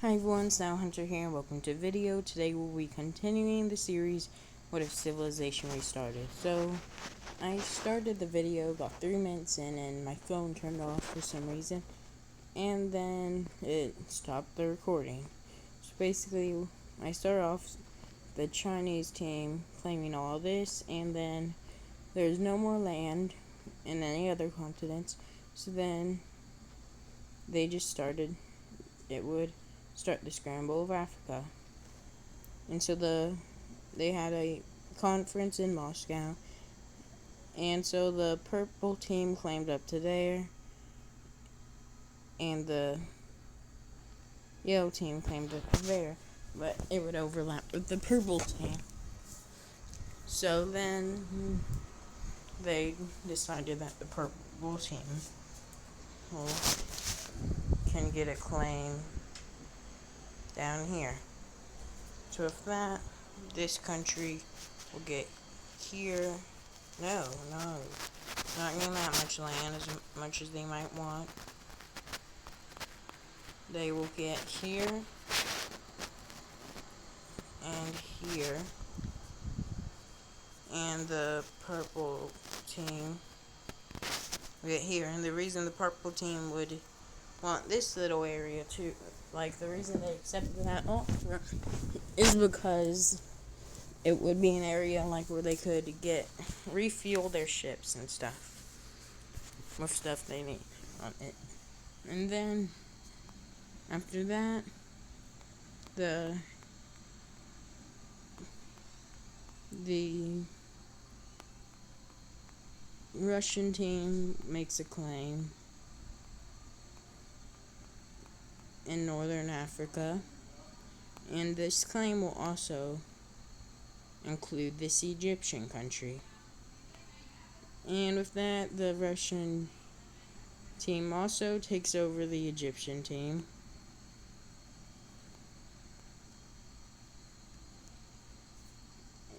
Hi everyone, Snow Hunter here. Welcome to the video. Today we'll be continuing the series, What If Civilization Restarted? So, I started the video about 3 minutes in and my phone turned off for some reason. And then it stopped the recording. So basically, I started off the Chinese team claiming all this, and then there's no more land in any other continents. So then they just started, it would start the scramble of Africa. And so they had a conference in Moscow, and so the purple team claimed up to there, and the yellow team claimed up to there, but it would overlap with the purple team. So then they decided that the purple team can get a claim down here. So if that, this country will get here. No, not getting that much land as much as they might want. They will get here and here, and the purple team will get here. And the reason the purple team would want this little area too, like the reason they accepted that offer, is because it would be an area like where they could refuel their ships and stuff with stuff they need on it. And then after that, the Russian team makes a claim in northern Africa, and this claim will also include this Egyptian country. And with that, the Russian team also takes over the Egyptian team.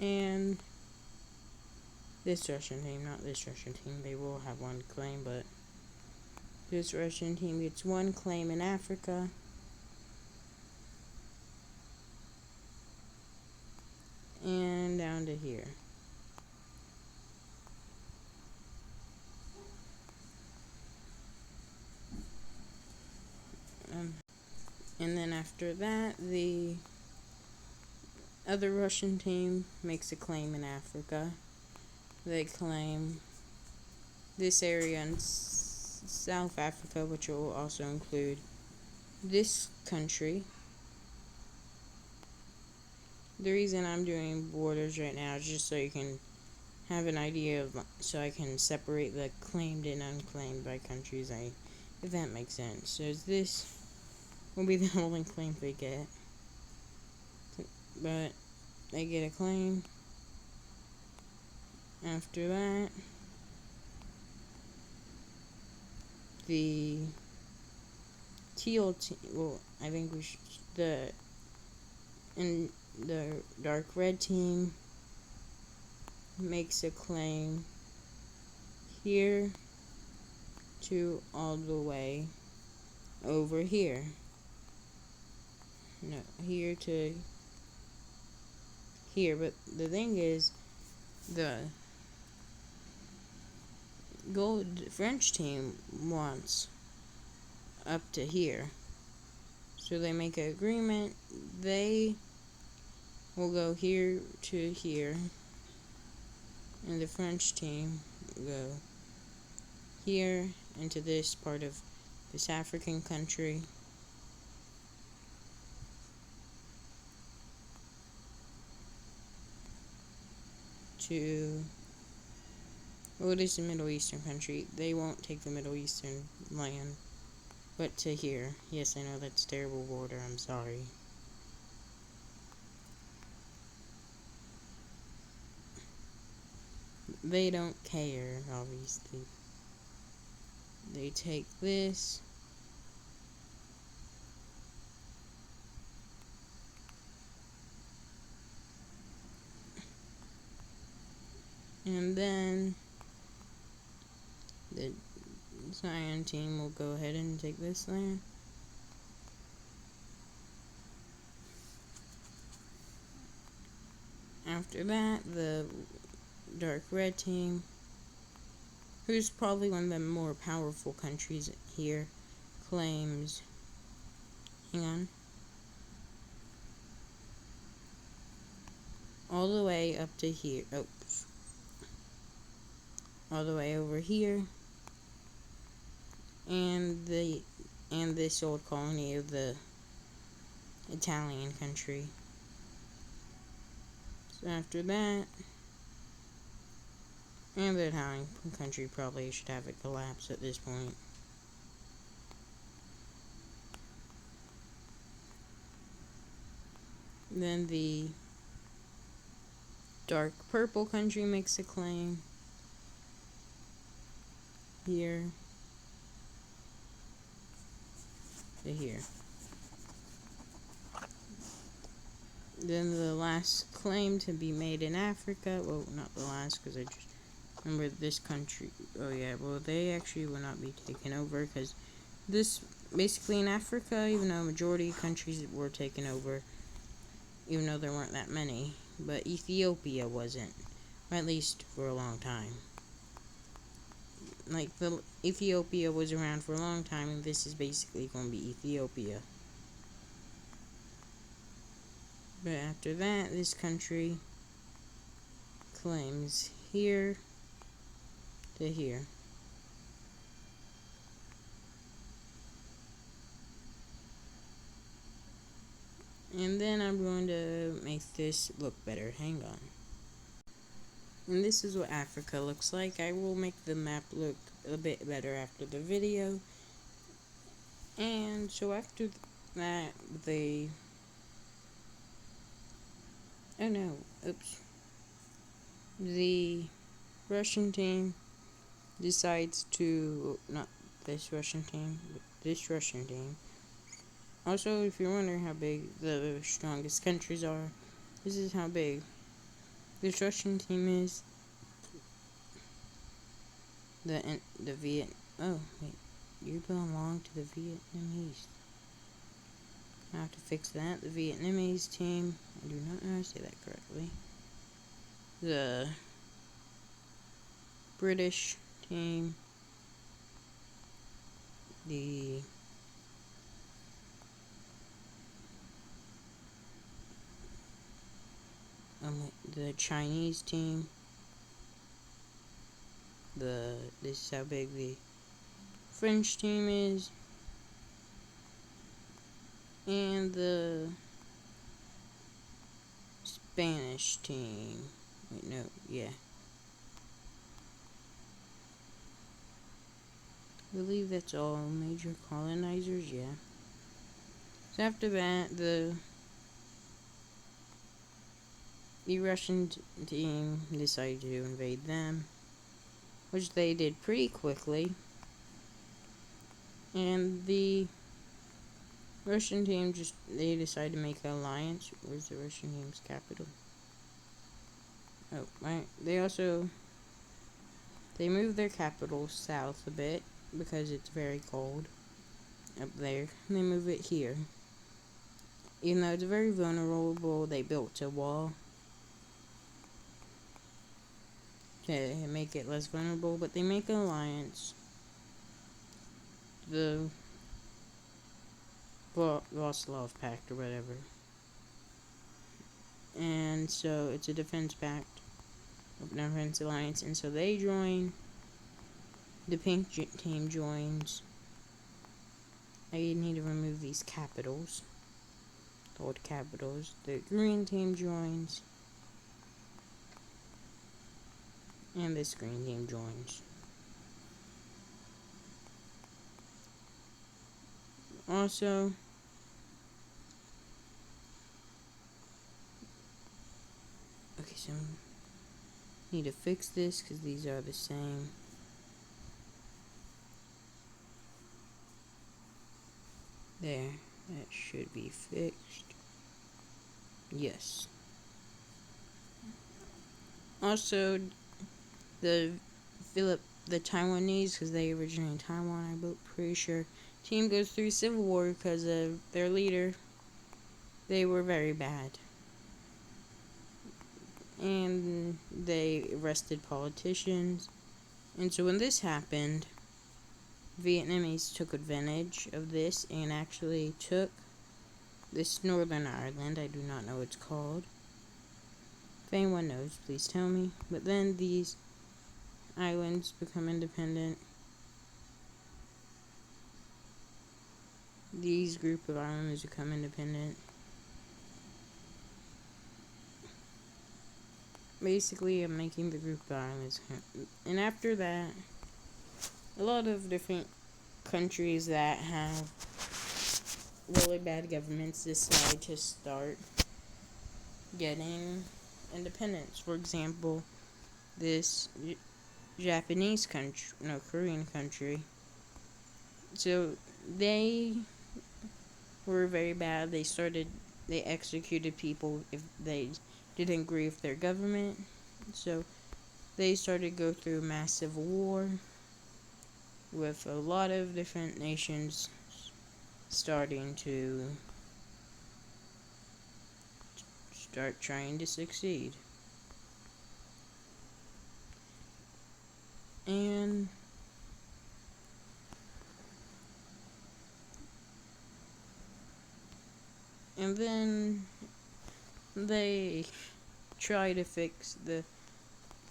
And this Russian team, not this Russian team, they will have one claim, but this Russian team gets one claim in Africa. And down to here. And then after that, the other Russian team makes a claim in Africa. They claim this area in South Africa, which will also include this country. The reason I'm doing borders right now is just so you can have an idea of, so I can separate the claimed and unclaimed by countries, if that makes sense. So this will be the only claim they get, but they get a claim. After that, the teal team, well, I think we should, the dark red team makes a claim here to all the way over here. No, here to here, but the thing is, the French team wants up to here. So they make an agreement. They will go here to here, and the French team will go here into this part of this African country. To, well, it is a Middle Eastern country. They won't take the Middle Eastern land, but to here. Yes, I know that's terrible border. I'm sorry. They don't care, obviously. They take this. And then the Cyan team will go ahead and take this land. After that, the dark red team, who's probably one of the more powerful countries here, claims, hang on, all the way up to here, all the way over here, and this old colony of the Italian country. So after that, and the Italian country probably should have it collapse at this point. Then the dark purple country makes a claim here to here. Then the last claim to be made in Africa, well, not the last, because I just remember this country. Oh yeah, well, they actually will not be taken over, because this, basically in Africa, even though a majority of countries were taken over, even though there weren't that many, but Ethiopia wasn't, or at least for a long time. Like, Ethiopia was around for a long time, and this is basically going to be Ethiopia. But after that, this country claims here to here. And then I'm going to make this look better. Hang on. And this is what Africa looks like. I will make the map look a bit better after the video. And so after that, oh no, oops. The Russian team decides to, not this Russian team, but this Russian team. Also, if you're wondering how big the strongest countries are, this is how big this Russian team is. Oh wait, you belong to the Vietnamese. I have to fix that. The Vietnamese team, I do not know how to say that correctly. The British team, the Chinese team, this is how big the French team is, and the Spanish team. Wait, no, yeah. I believe that's all major colonizers, yeah. So after that, the Russian team decided to invade them, which they did pretty quickly. And the Russian team they decided to make an alliance. Where's the Russian team's capital? Oh, right. They moved their capital south a bit because it's very cold up there. And they move it here. Even though it's very vulnerable, they built a wall to make it less vulnerable, but they make an alliance. The Vostok Pact or whatever. And so it's a defense pact, defense alliance, and so they join. The pink team joins. I need to remove these capitals, the old capitals. The green team joins, and this green team joins. Also, okay, so I need to fix this because these are the same. There, that should be fixed. Yes. Also, the Taiwanese, because they originated in Taiwan, I'm pretty sure, team goes through civil war because of their leader. They were very bad. and they arrested politicians. And so when this happened, Vietnamese took advantage of this and actually took this Northern Ireland. I do not know what it's called. If anyone knows, please tell me. But then these islands become independent. These group of islands become independent. Basically, I'm making the group of islands. And after that, a lot of different countries that have really bad governments decide to start getting independence. For example, this Japanese country, no, Korean country. So they were very bad. They executed people if they didn't agree with their government. So they started to go through a massive war with a lot of different nations starting to start trying to succeed. And then they try to fix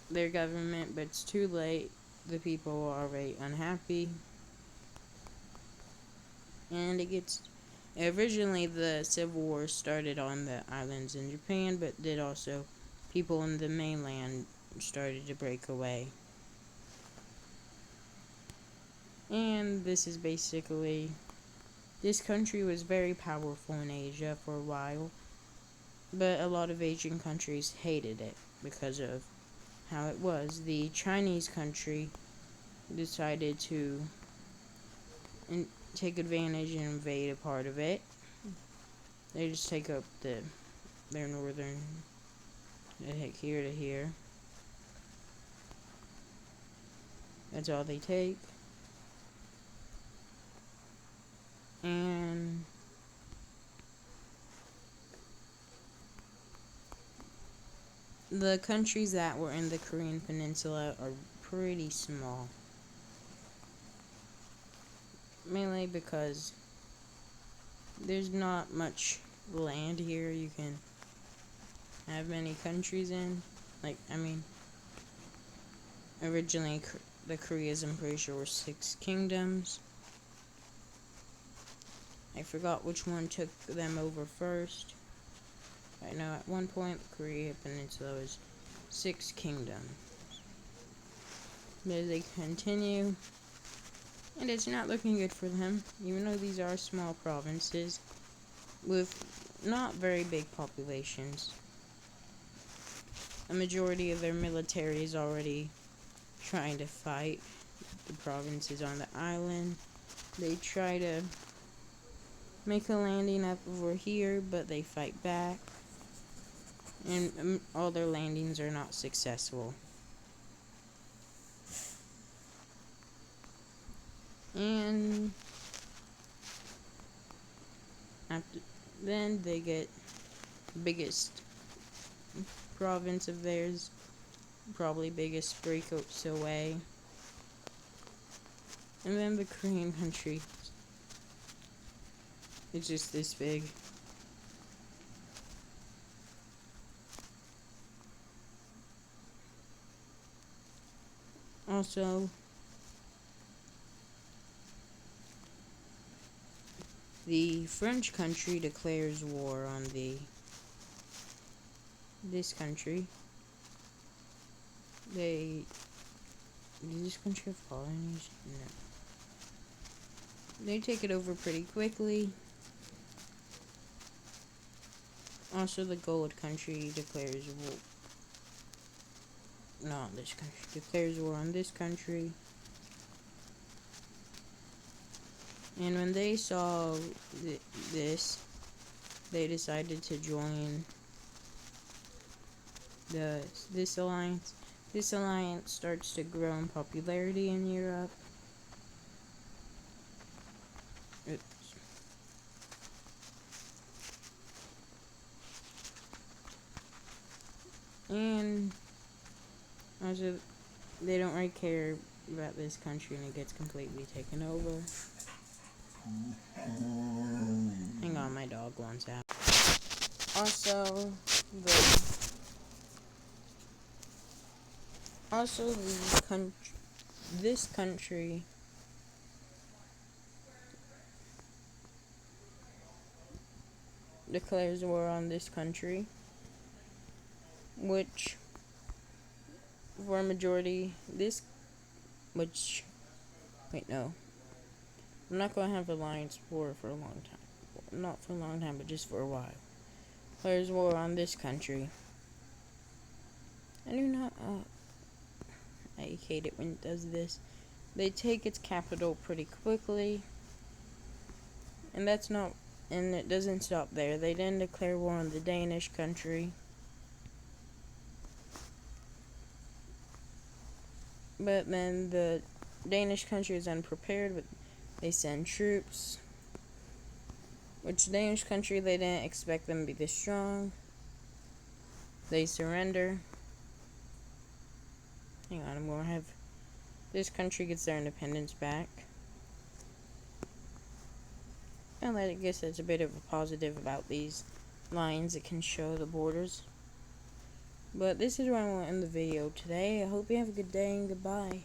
their government, but it's too late. The people are already unhappy. And originally the Civil War started on the islands in Japan, but then also people in the mainland started to break away. And this country was very powerful in Asia for a while, but a lot of Asian countries hated it because of how it was. The Chinese country decided to take advantage and invade a part of it. They just take up their northern, they take here to here. That's all they take. And the countries that were in the Korean Peninsula are pretty small. Mainly because there's not much land here you can have many countries in. Originally the Koreas, I'm pretty sure, were 6 kingdoms. I forgot which one took them over first. I know at one point the Korea Peninsula was 6 kingdoms. But as they continue, and it's not looking good for them, even though these are small provinces with not very big populations. A majority of their military is already trying to fight the provinces on the island. They try to make a landing up over here, but they fight back. And all their landings are not successful. And then they get biggest province of theirs, probably biggest breakouts away. And then the Korean country, it's just this big. Also, the French country declares war on this country. Does this country have colonies? No. They take it over pretty quickly. Also, the Gold country declares war. Not this country. Declares war on this country. And when they saw this, they decided to join this alliance. This alliance starts to grow in popularity in Europe. And also, they don't really care about this country, and it gets completely taken over. Hang on, my dog wants out. Also, this country declares war on this country, which for a majority, wait, no. I'm not going to have alliance war for a long time. Not for a long time, but just for a while. Declares war on this country. I do not, I hate it when it does this. They take its capital pretty quickly. And it doesn't stop there. They then declare war on the Danish country. But then the Danish country is unprepared, but they send troops. Which the Danish country, they didn't expect them to be this strong. They surrender. Hang on, I'm going to have this country gets their independence back. And I guess that's a bit of a positive about these lines. It can show the borders. But this is where I want to end the video today. I hope you have a good day and goodbye.